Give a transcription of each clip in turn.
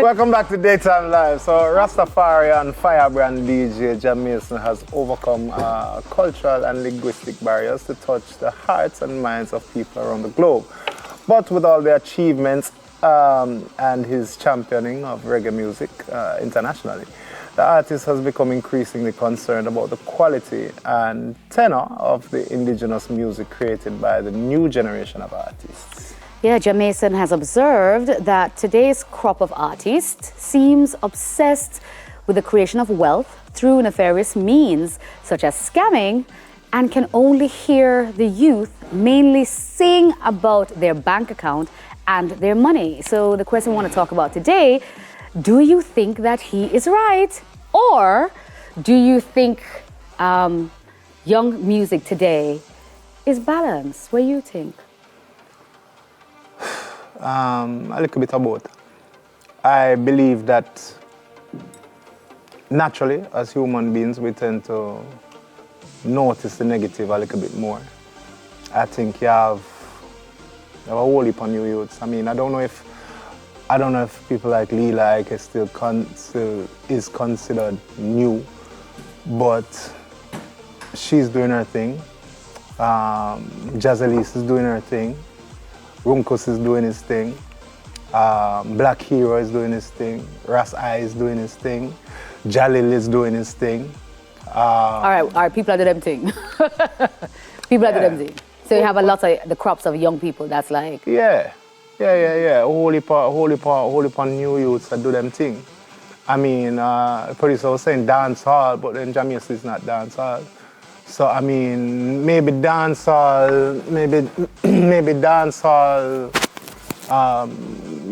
Welcome back to Daytime Live. So Rastafari and Firebrand DJ Jamaican has overcome cultural and linguistic barriers to touch the hearts and minds of people around the globe. But with all the achievements and his championing of reggae music internationally, the artist has become increasingly concerned about the quality and tenor of the indigenous music created by the new generation of artists. Yeah, Jamaican has observed that today's crop of artists seems obsessed with the creation of wealth through nefarious means, such as scamming, and can only hear the youth mainly sing about their bank account and their money. So the question we want to talk about today, do you think that he is right? Or do you think young music today is balanced? What do you think? A little bit of both. I believe that naturally, as human beings, we tend to notice the negative a little bit more. I think you have a whole heap of new youths. I mean, I don't know if people like Leela Ike still is considered new, but she's doing her thing. Jazzalis is doing her thing. Runkus is doing his thing. Black Hero is doing his thing. Ras I is doing his thing. Jalil is doing his thing. All right, people are doing them thing. People are doing them thing. So you have a lot of the crops of young people that's like... Yeah. A whole heap of new youths that do them thing. I mean, the producer was saying dancehall, but then Jamaica is not dancehall. So I mean, maybe dancehall,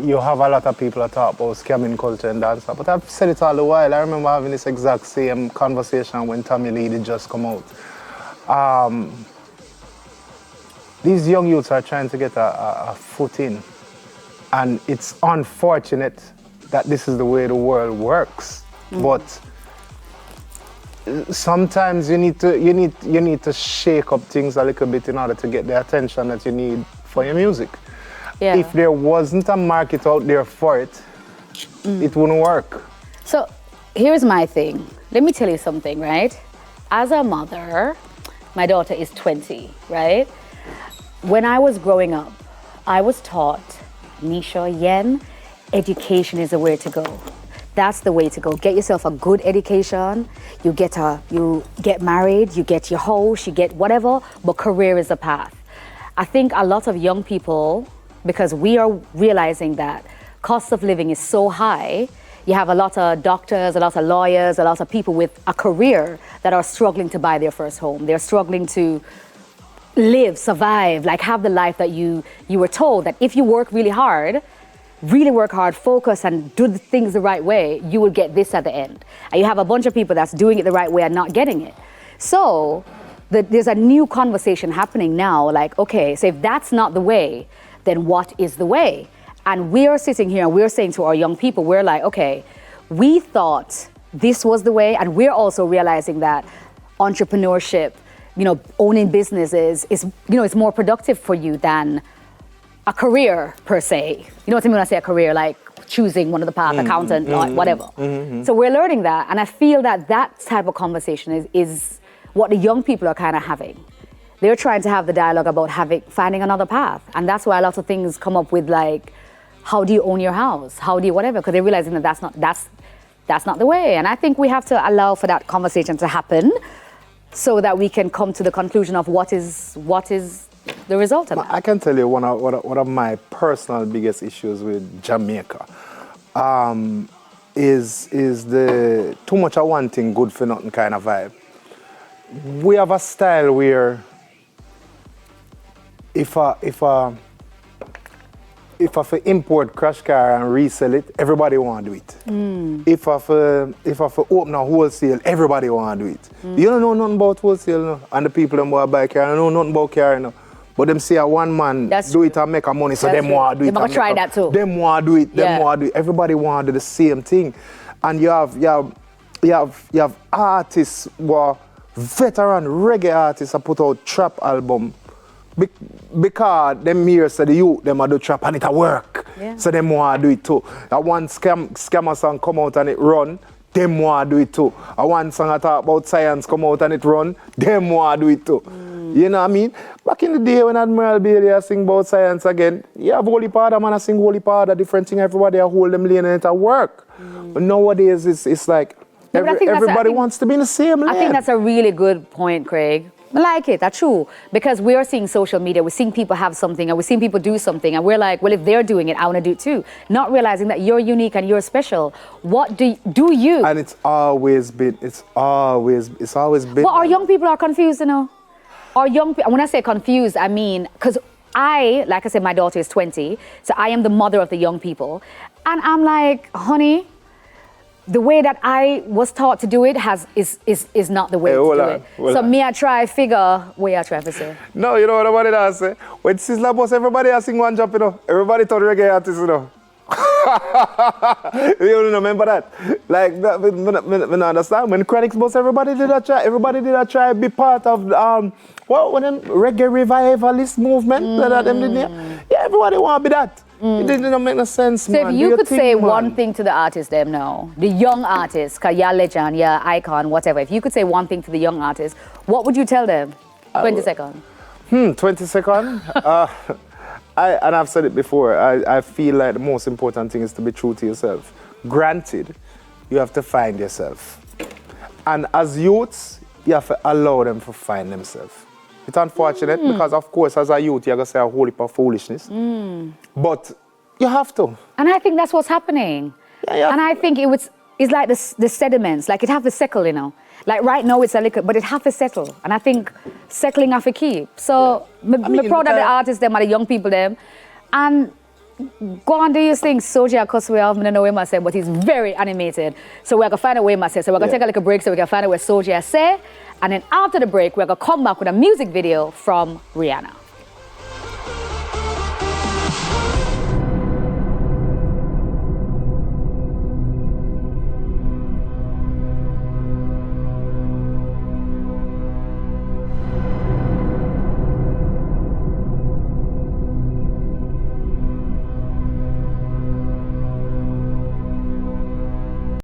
you have a lot of people that talk about scamming culture and dancehall. But I've said it all the while. I remember having this exact same conversation when Tommy Lee did just come out. These young youths are trying to get a foot in. And it's unfortunate that this is the way the world works. But sometimes you need to shake up things a little bit in order to get the attention that you need for your music. Yeah. If there wasn't a market out there for it, it wouldn't work. So here's my thing. Let me tell you something, right? As a mother, my daughter is 20, right? When I was growing up, I was taught, Nisha, Yen, education is the way to go. That's the way to go. Get yourself a good education. You get married, you get your house, you get whatever, but career is the path. I think a lot of young people, because we are realizing that cost of living is so high, you have a lot of doctors, a lot of lawyers, a lot of people with a career that are struggling to buy their first home. They're struggling to live, survive, like have the life that you were told that if you work really work hard, focus and do the things the right way, you will get this at the end. And you have a bunch of people that's doing it the right way and not getting it. So there's a new conversation happening now, like, okay, so if that's not the way, then what is the way? And we are sitting here and we're saying to our young people, we're like, okay, we thought this was the way, and we're also realizing that entrepreneurship, owning businesses is, it's more productive for you than a career per se. You know what I mean when I say a career, like choosing one of the paths, accountant, whatever. So we're learning that, and I feel that type of conversation is what the young people are kind of having. They're trying to have the dialogue about finding another path, and that's why a lot of things come up with like, how do you own your house? How do you whatever? Because they're realizing that that's not the way. And I think we have to allow for that conversation to happen, so that we can come to the conclusion of what is the result of that. I can tell you one of my personal biggest issues with Jamaica is the too much of one thing, good for nothing kind of vibe. We have a style where if I import crash car and resell it, everybody want to do it. If I open a wholesale, everybody want to do it. You don't know nothing about wholesale, no? And the people them want to buy car, I don't know nothing about car, no? But them say a one man do it and make a money, so them want to do it. They're going to try that too. Them want to do it. Them want to do it. Everybody want to do the same thing. And you have artists who are veteran reggae artists that put out trap album because them here say the youth them a do trap and it a work. Yeah. So them want to do it too. That one scammer song come out and it run, them want to do it too. A one song I talk about science come out and it run, them want to do it too. You know what I mean? Back in the day when Admiral Bailey sing about science again, you have Holy Powder, man, I sing Holy Powder, different thing, everybody I hold them lane and it work. But nowadays it's like everybody wants to be in the same lane. I think that's a really good point, Craig. I like it, that's true. Because we are seeing social media, we're seeing people have something and we're seeing people do something and we're like, well, if they're doing it, I want to do it too. Not realizing that you're unique and you're special. What do you? And it's always been. Well, our young people are confused, you know. Our young people, when I say confused, I mean, because like I said, my daughter is 20, so I am the mother of the young people. And I'm like, honey, the way that I was taught to do it is not the way to do it. So me, I try figure where I try to say. No, you know what everybody does say? When Sizzla Boss, everybody has sing one jump, you know. Everybody thought reggae artists, you know. You remember that? Like, I understand. When Chronix Boss, everybody did a try to be part of, when them reggae revivalist movement, yeah, everybody want to be that. It didn't make no sense, so man. So if you could say one thing to the artists, them now, the young artists, because you're legend, you're icon, whatever. If you could say one thing to the young artists, what would you tell them? 20 seconds. 20 seconds? And I've said it before, I feel like the most important thing is to be true to yourself. Granted, you have to find yourself. And as youths, you have to allow them to find themselves. It's unfortunate because, of course, as a youth, you're going to say a whole heap of foolishness. But you have to. And I think that's what's happening. Yeah. And I think it's like the sediments, like it have to settle, you know. Like right now it's a liquor, but it have to settle. And I think settling have to keep. So I'm proud of the artists, them, and the young people, them. And go on, do you think Soja Cosway, I don't know what I said, but he's very animated. So we're going to find a way, I said. So we're going to take a little break so we can find out what Soja say. And then after the break, we're going to come back with a music video from Rihanna.